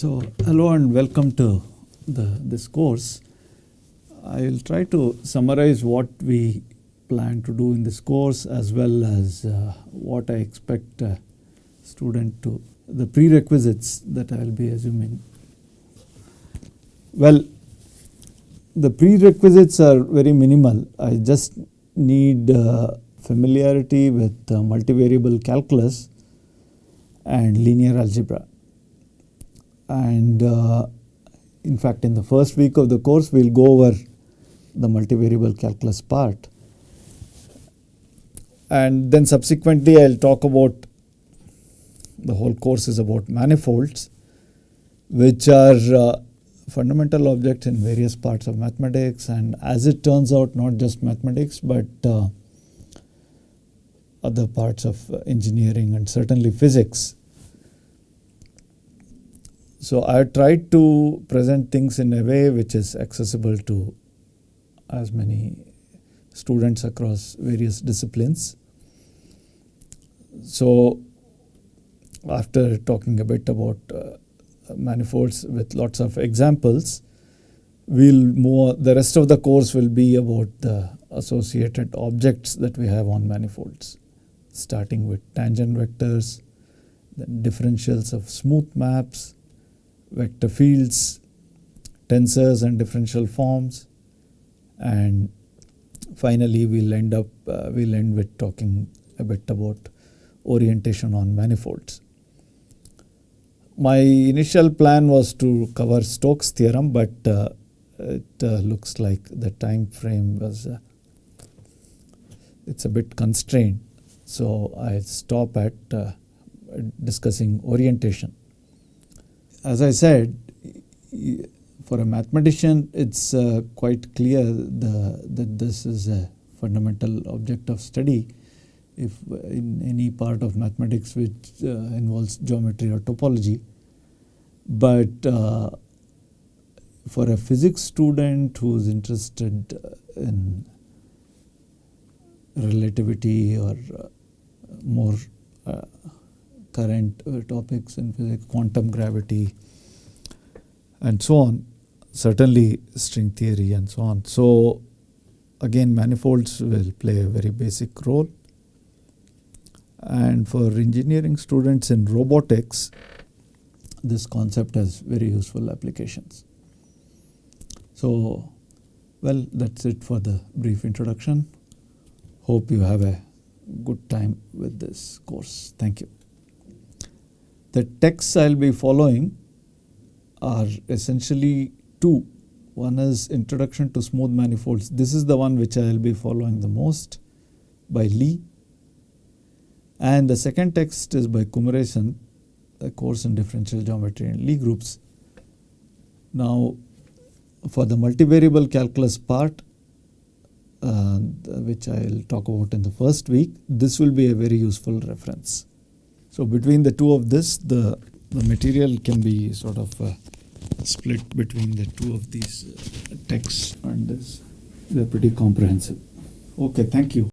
So hello and welcome to this course. I will try to summarize what we plan to do in this course as well as what I expect student to, the prerequisites that I will be assuming. Well, the prerequisites are very minimal. I just need familiarity with multivariable calculus and linear algebra. And in fact, in the first week of the course, we'll go over the multivariable calculus part. And then subsequently, I'll talk about, the whole course is about manifolds, which are fundamental objects in various parts of mathematics, and as it turns out, not just mathematics, but other parts of engineering and certainly physics. So I tried to present things in a way which is accessible to as many students across various disciplines. So after talking a bit about manifolds with lots of examples, the rest of the course will be about the associated objects that we have on manifolds, starting with tangent vectors, then differentials of smooth maps, vector fields, tensors and differential forms, and finally we'll end with talking a bit about orientation on manifolds. My initial plan was to cover Stokes' theorem, but it looks like the time frame was it's a bit constrained, so I stop at discussing orientation. As I said, for a mathematician, it's quite clear that this is a fundamental object of study if in any part of mathematics which involves geometry or topology. But for a physics student who's interested in relativity or more current topics in physics, quantum gravity, and so on, certainly string theory and so on. So again, manifolds will play a very basic role. And for engineering students in robotics, this concept has very useful applications. So, well, that's it for the brief introduction. Hope you have a good time with this course. Thank you. The texts I'll be following are essentially two. One is Introduction to Smooth Manifolds. This is the one which I'll be following the most, by Lee. And the second text is by Kumaresan, a course in differential geometry and Lie groups. Now, for the multivariable calculus part, which I'll talk about in the first week, this will be a very useful reference. So between the two of this, the material can be sort of split between the two of these texts, and they're pretty comprehensive. Okay, thank you.